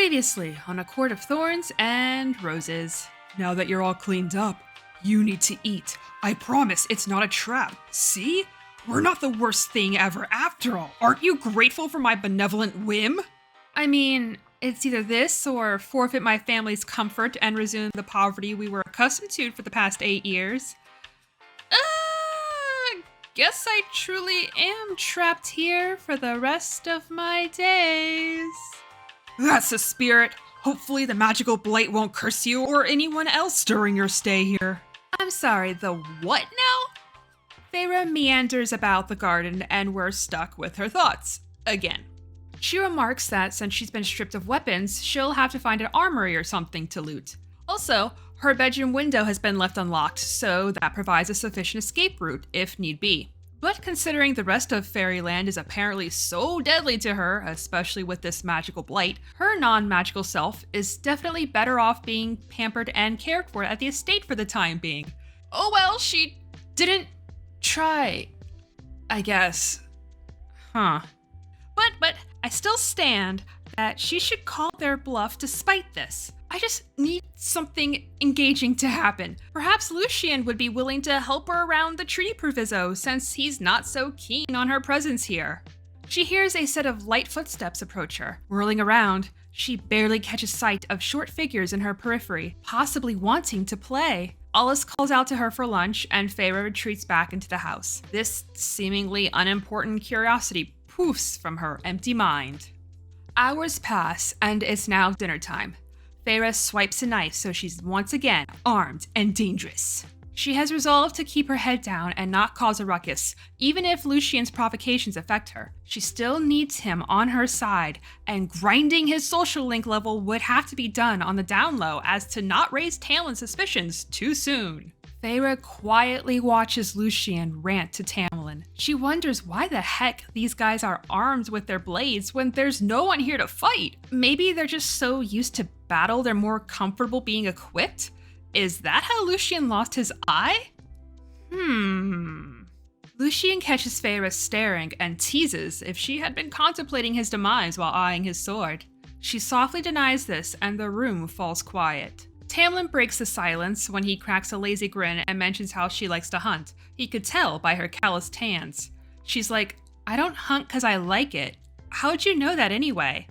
Previously on A Court of Thorns and Roses. Now that you're all cleaned up, you need to eat. I promise it's not a trap. See? We're not the worst thing ever after all. Aren't you grateful for my benevolent whim? I mean, it's either this or forfeit my family's comfort and resume the poverty we were accustomed to for the past 8 years. Guess I truly am trapped here for the rest of my days. That's the spirit. Hopefully the magical blight won't curse you or anyone else during your stay here. I'm sorry, the what now? Feyre meanders about the garden and we're stuck with her thoughts. Again. She remarks that since she's been stripped of weapons, she'll have to find an armory or something to loot. Also, her bedroom window has been left unlocked, so that provides a sufficient escape route if need be. But considering the rest of Fairyland is apparently so deadly to her, especially with this magical blight, her non-magical self is definitely better off being pampered and cared for at the estate for the time being. Oh well, she didn't try, I guess. Huh. But I still stand that she should call their bluff despite this. I just need something engaging to happen. Perhaps Lucien would be willing to help her around the treaty proviso since he's not so keen on her presence here. She hears a set of light footsteps approach her. Whirling around, she barely catches sight of short figures in her periphery, possibly wanting to play. Alice calls out to her for lunch and Feyre retreats back into the house. This seemingly unimportant curiosity poofs from her empty mind. Hours pass and it's now dinner time. Feyre swipes a knife so she's once again armed and dangerous. She has resolved to keep her head down and not cause a ruckus, even if Lucien's provocations affect her. She still needs him on her side, and grinding his social link level would have to be done on the down low as to not raise Tamlin's suspicions too soon. Feyre quietly watches Lucien rant to Tamlin. She wonders why the heck these guys are armed with their blades when there's no one here to fight. Maybe they're just so used to battle they're more comfortable being equipped? Is that how Lucien lost his eye? Lucien catches Feyre staring and teases if she had been contemplating his demise while eyeing his sword. She softly denies this and the room falls quiet. Tamlin breaks the silence when he cracks a lazy grin and mentions how she likes to hunt. He could tell by her calloused hands. She's like, I don't hunt 'cause I like it. How'd you know that anyway?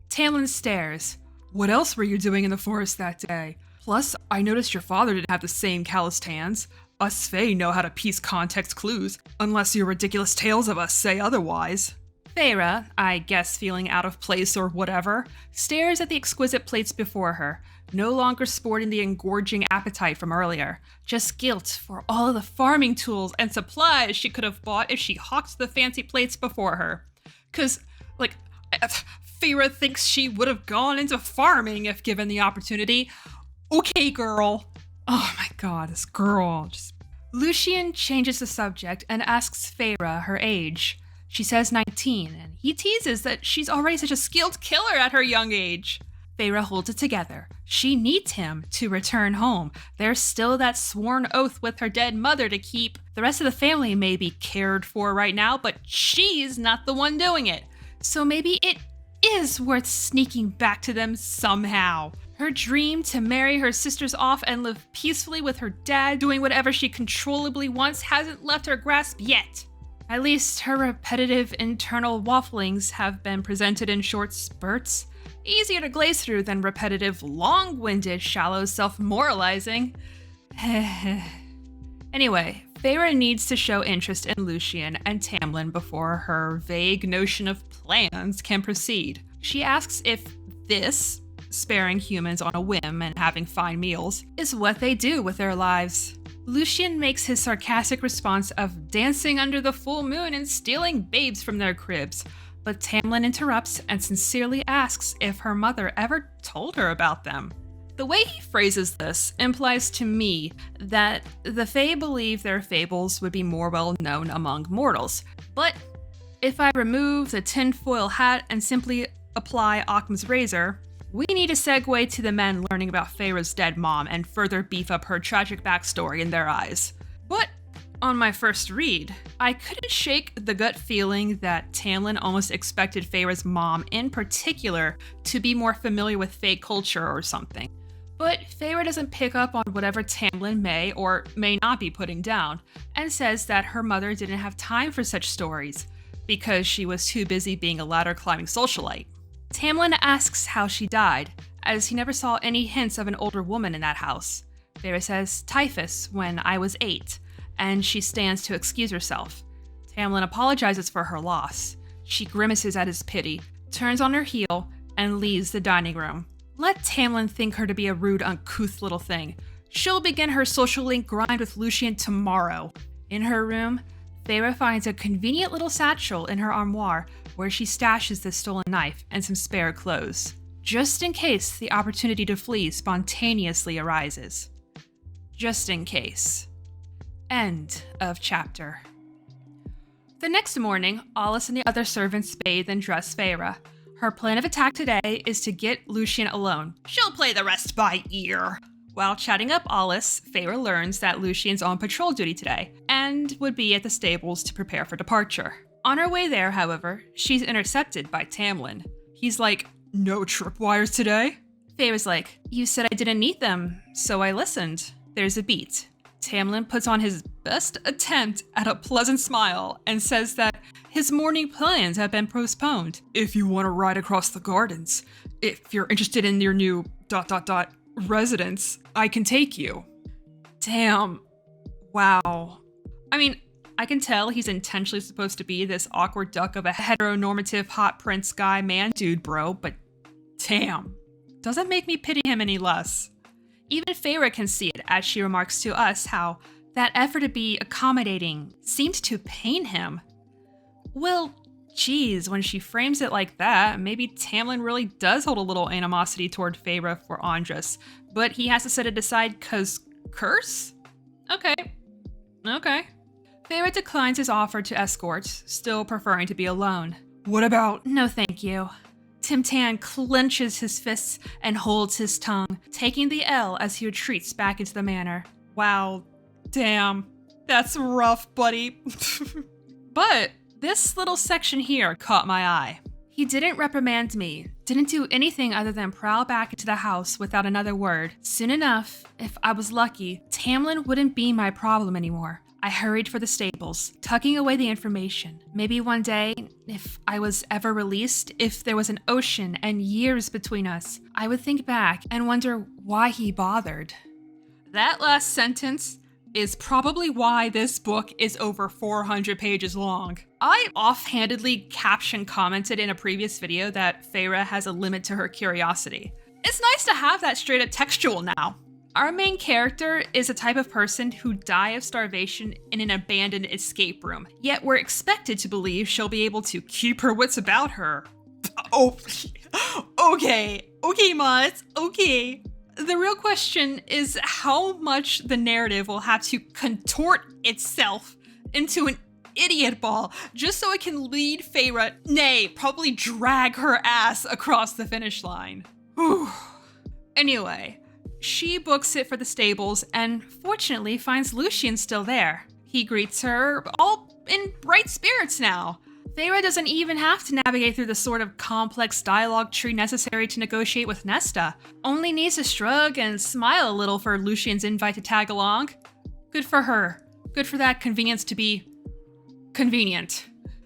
Tamlin stares. What else were you doing in the forest that day? Plus, I noticed your father didn't have the same calloused hands. Us Fae know how to piece context clues, unless your ridiculous tales of us say otherwise. Feyre, I guess feeling out of place or whatever, stares at the exquisite plates before her, no longer sporting the engorging appetite from earlier, just guilt for all of the farming tools and supplies she could have bought if she hawked the fancy plates before her. 'Cause, Feyre thinks she would have gone into farming if given the opportunity. Okay, girl. Oh my god, this girl. Lucien changes the subject and asks Feyre her age. She says 19, and he teases that she's already such a skilled killer at her young age. Feyre holds it together. She needs him to return home. There's still that sworn oath with her dead mother to keep. The rest of the family may be cared for right now, but she's not the one doing it. So maybe it is worth sneaking back to them somehow. Her dream to marry her sisters off and live peacefully with her dad doing whatever she controllably wants hasn't left her grasp yet. At least her repetitive internal wafflings have been presented in short spurts. Easier to glaze through than repetitive, long-winded, shallow self-moralizing. Anyway, Feyre needs to show interest in Lucien and Tamlin before her vague notion of plans can proceed. She asks if this, sparing humans on a whim and having fine meals, is what they do with their lives. Lucien makes his sarcastic response of dancing under the full moon and stealing babes from their cribs, but Tamlin interrupts and sincerely asks if her mother ever told her about them. The way he phrases this implies to me that the Fae believe their fables would be more well known among mortals, but if I remove the tinfoil hat and simply apply Occam's razor, we need a segue to the men learning about Feyre's dead mom and further beef up her tragic backstory in their eyes. But On my first read, I couldn't shake the gut feeling that Tamlin almost expected Feyre's mom in particular to be more familiar with Fey culture or something. But Feyre doesn't pick up on whatever Tamlin may or may not be putting down, and says that her mother didn't have time for such stories, because she was too busy being a ladder-climbing socialite. Tamlin asks how she died, as he never saw any hints of an older woman in that house. Feyre says typhus when I was 8, and she stands to excuse herself. Tamlin apologizes for her loss. She grimaces at his pity, turns on her heel, and leaves the dining room. Let Tamlin think her to be a rude, uncouth little thing. She'll begin her social link grind with Lucien tomorrow. In her room, Feyre finds a convenient little satchel in her armoire where she stashes the stolen knife and some spare clothes, just in case the opportunity to flee spontaneously arises. Just in case. End of chapter. The next morning, Alice and the other servants bathe and dress Feyre. Her plan of attack today is to get Lucien alone. She'll play the rest by ear. While chatting up Alice, Feyre learns that Lucien's on patrol duty today, and would be at the stables to prepare for departure. On her way there, however, she's intercepted by Tamlin. He's like, "No tripwires today?" Feyre's like, "You said I didn't need them, so I listened." There's a beat. Tamlin puts on his best attempt at a pleasant smile and says that his morning plans have been postponed. "If you want to ride across the gardens, if you're interested in your new ... residence, I can take you." Damn. Wow. I mean, I can tell he's intentionally supposed to be this awkward duck of a heteronormative hot prince guy man dude bro, but damn. Doesn't make me pity him any less. Even Feyre can see it as she remarks to us how that effort to be accommodating seemed to pain him. Well, geez, when she frames it like that, maybe Tamlin really does hold a little animosity toward Feyre for Andras, but he has to set it aside cause curse? Okay. Feyre declines his offer to escort, still preferring to be alone. "What about—" "No thank you." Tim Tan clenches his fists and holds his tongue, taking the L as he retreats back into the manor. Wow. Damn. That's rough, buddy. But this little section here caught my eye. He didn't reprimand me, didn't do anything other than prowl back into the house without another word. Soon enough, if I was lucky, Tamlin wouldn't be my problem anymore. I hurried for the stables, tucking away the information. Maybe one day, if I was ever released, if there was an ocean and years between us, I would think back and wonder why he bothered. That last sentence is probably why this book is over 400 pages long. I offhandedly caption commented in a previous video that Feyre has a limit to her curiosity. It's nice to have that straight up textual now. Our main character is a type of person who die of starvation in an abandoned escape room, yet we're expected to believe she'll be able to keep her wits about her. Oh, okay, Maas, okay. The real question is how much the narrative will have to contort itself into an idiot ball just so it can lead Feyre, nay, probably drag her ass across the finish line. Whew. Anyway, she books it for the stables and fortunately finds Lucien still there. He greets her, all in bright spirits now. Feyre doesn't even have to navigate through the sort of complex dialogue tree necessary to negotiate with Nesta. Only needs to shrug and smile a little for Lucien's invite to tag along. Good for her. Good for that convenience to be convenient.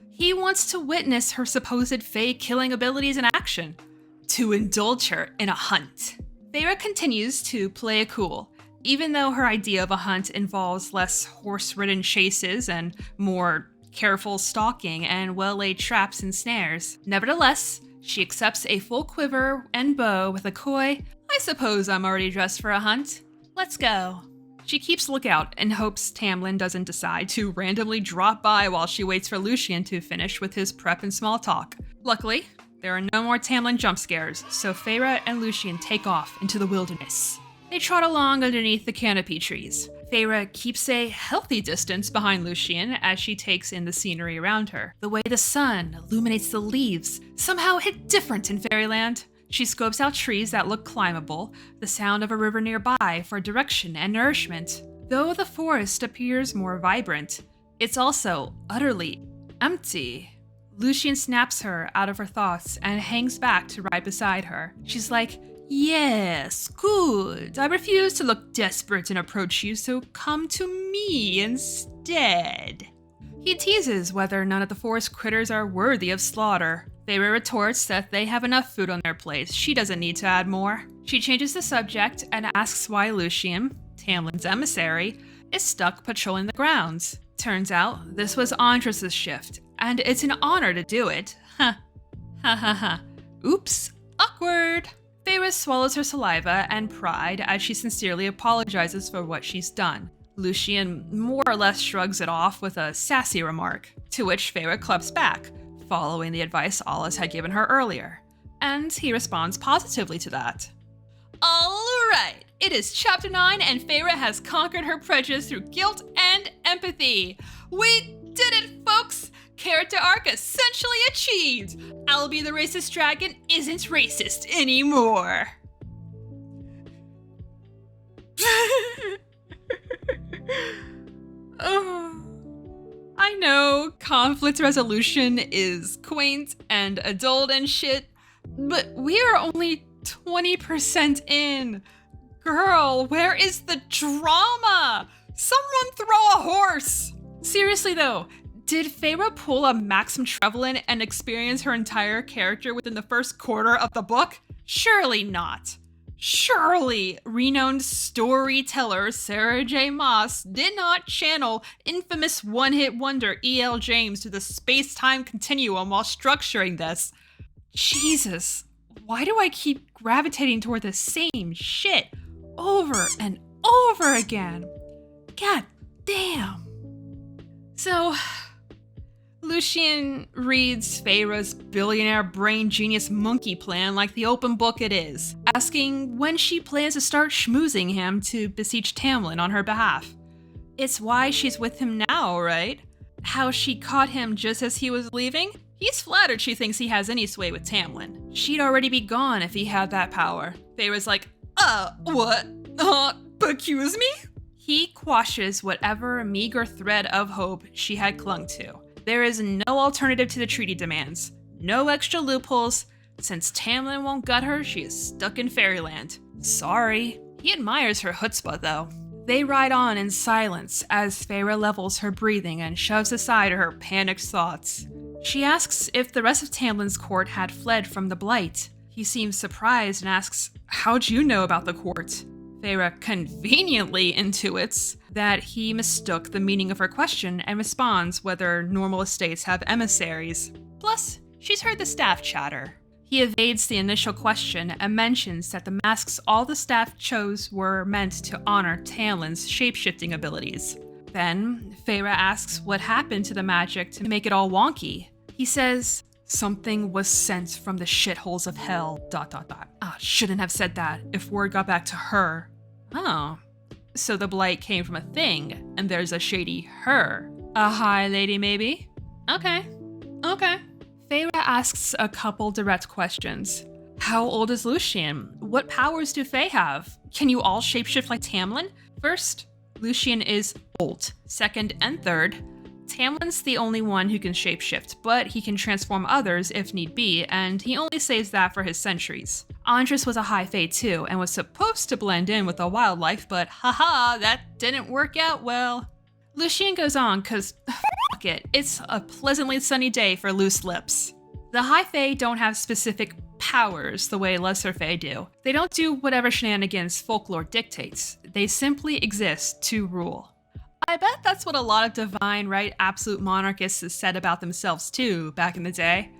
He wants to witness her supposed Fey killing abilities in action. To indulge her in a hunt. Feyre continues to play it cool, even though her idea of a hunt involves less horse-ridden chases and more careful stalking and well-laid traps and snares. Nevertheless, she accepts a full quiver and bow with a coy, "I suppose I'm already dressed for a hunt. Let's go." She keeps lookout and hopes Tamlin doesn't decide to randomly drop by while she waits for Lucien to finish with his prep and small talk. Luckily, there are no more Tamlin jump scares, so Feyre and Lucien take off into the wilderness. They trot along underneath the canopy trees. Feyre keeps a healthy distance behind Lucien as she takes in the scenery around her. The way the sun illuminates the leaves somehow hit different in fairyland. She scopes out trees that look climbable, the sound of a river nearby for direction and nourishment. Though the forest appears more vibrant, it's also utterly empty. Lucien snaps her out of her thoughts and hangs back to ride beside her. She's like, "Yes, good. I refuse to look desperate and approach you, so come to me instead." He teases whether none of the forest critters are worthy of slaughter. Feyre retorts that they have enough food on their plates. She doesn't need to add more. She changes the subject and asks why Lucien, Tamlin's emissary, is stuck patrolling the grounds. Turns out this was Andres's shift, and it's an honor to do it. Ha ha ha. Oops, awkward. Feyre swallows her saliva and pride as she sincerely apologizes for what she's done. Lucien more or less shrugs it off with a sassy remark, to which Feyre claps back, following the advice Alice had given her earlier. And he responds positively to that. Alright, it is chapter 9 and Feyre has conquered her prejudice through guilt and empathy. We did it, folks! Character arc essentially achieved! Albie the racist dragon isn't racist anymore. Oh, I know conflict resolution is quaint and adult and shit, but we are only 20% in. Girl, where is the drama? Someone throw a horse! Seriously though, did Feyre pull a Maxim Trevelyan and experience her entire character within the first quarter of the book? Surely not. Surely, renowned storyteller Sarah J. Maas did not channel infamous one-hit wonder E.L. James to the space-time continuum while structuring this. Jesus, why do I keep gravitating toward the same shit over and over again? God damn. So, Lucien reads Feyre's billionaire brain genius monkey plan like the open book it is, asking when she plans to start schmoozing him to beseech Tamlin on her behalf. It's why she's with him now, right? How she caught him just as he was leaving? He's flattered she thinks he has any sway with Tamlin. She'd already be gone if he had that power. Feyre's like, what? Accuse me? He quashes whatever meager thread of hope she had clung to. There is no alternative to the treaty demands. No extra loopholes. Since Tamlin won't gut her, she is stuck in fairyland. Sorry. He admires her chutzpah, though. They ride on in silence as Feyre levels her breathing and shoves aside her panicked thoughts. She asks if the rest of Tamlin's court had fled from the Blight. He seems surprised and asks, "How'd you know about the court?" Feyre conveniently intuits that he mistook the meaning of her question and responds whether normal estates have emissaries. Plus, she's heard the staff chatter. He evades the initial question and mentions that the masks all the staff chose were meant to honor Tamlin's shapeshifting abilities. Then, Feyre asks what happened to the magic to make it all wonky. He says, "Something was sent from the shitholes of hell, ... Shouldn't have said that if word got back to her." Oh. So the Blight came from a thing, and there's a shady her. A high lady, maybe? Okay. Feyre asks a couple direct questions. How old is Lucien? What powers do Fae have? Can you all shapeshift like Tamlin? First, Lucien is old. Second and third, Tamlin's the only one who can shapeshift, but he can transform others if need be, and he only saves that for his sentries. Andres was a high fae too, and was supposed to blend in with the wildlife, but haha, that didn't work out well. Lucien goes on, cause fuck it, it's a pleasantly sunny day for loose lips. The high fae don't have specific powers the way lesser fae do. They don't do whatever shenanigans folklore dictates. They simply exist to rule. I bet that's what a lot of divine right absolute monarchists have said about themselves too back in the day.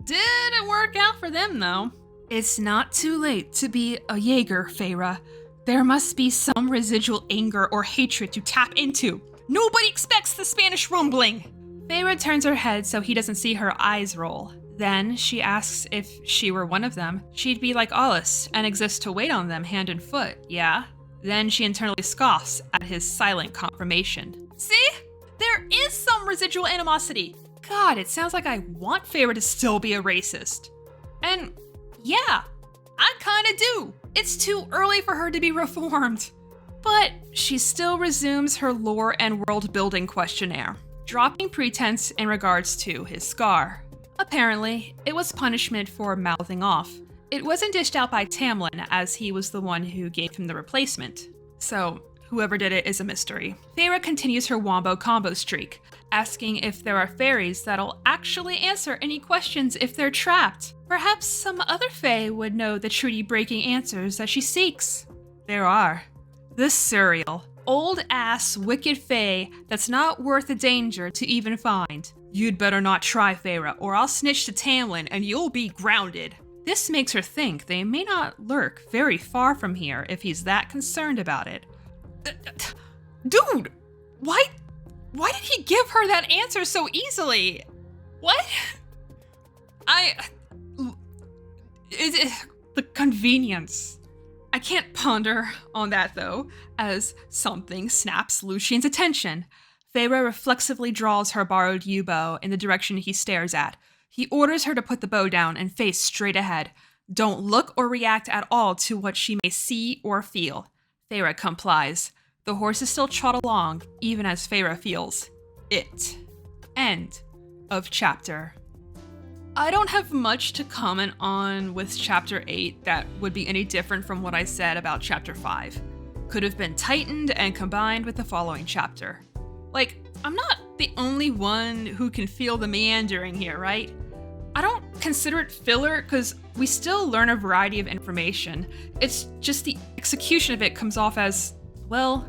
Didn't work out for them though. It's not too late to be a Jaeger, Feyre. There must be some residual anger or hatred to tap into. Nobody expects the Spanish rumbling. Feyre turns her head so he doesn't see her eyes roll. Then she asks if she were one of them, she'd be like Alice and exist to wait on them hand and foot, yeah? Then she internally scoffs at his silent confirmation. See? There is some residual animosity. God, it sounds like I want Feyre to still be a racist. And yeah, I kinda do. It's too early for her to be reformed. But she still resumes her lore and world building questionnaire, dropping pretense in regards to his scar. Apparently, it was punishment for mouthing off. It wasn't dished out by Tamlin, as he was the one who gave him the replacement. So, whoever did it is a mystery. Feyre continues her wombo combo streak, asking if there are fairies that'll actually answer any questions if they're trapped. Perhaps some other fae would know the treaty-breaking answers that she seeks. There are. The Surreal. Old-ass wicked fae that's not worth the danger to even find. You'd better not try, Feyre, or I'll snitch to Tamlin and you'll be grounded. This makes her think they may not lurk very far from here if he's that concerned about it. Dude! Why did he give her that answer so easily? What? The convenience. I can't ponder on that though, as something snaps Lucien's attention. Feyre reflexively draws her borrowed yew-bow in the direction he stares at. He orders her to put the bow down and face straight ahead. Don't look or react at all to what she may see or feel. Feyre complies. The horses still trot along, even as Feyre feels it. End of chapter. I don't have much to comment on with chapter 8 that would be any different from what I said about chapter 5. Could have been tightened and combined with the following chapter. Like, I'm not the only one who can feel the meandering here, right? I don't consider it filler because we still learn a variety of information. It's just the execution of it comes off as, well,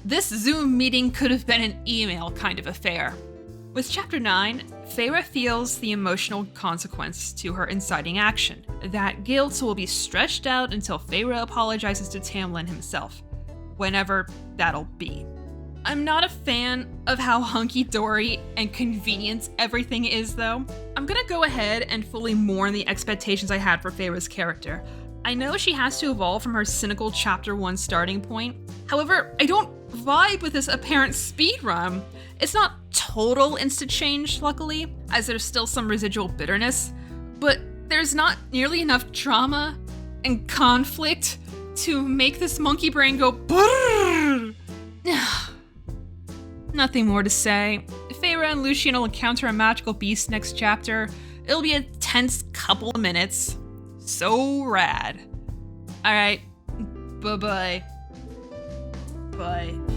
this Zoom meeting could have been an email kind of affair. With chapter 9, Feyre feels the emotional consequence to her inciting action. That guilt will be stretched out until Feyre apologizes to Tamlin himself, whenever that'll be. I'm not a fan of how hunky-dory and convenient everything is, though. I'm gonna go ahead and fully mourn the expectations I had for Feyre's character. I know she has to evolve from her cynical chapter 1 starting point. However, I don't vibe with this apparent speedrun. It's not total insta-change, luckily, as there's still some residual bitterness, but there's not nearly enough drama and conflict to make this monkey brain go brrrr. Nothing more to say. Feyre and Lucien will encounter a magical beast next chapter. It'll be a tense couple of minutes. So rad. Alright, bye-bye. Bye.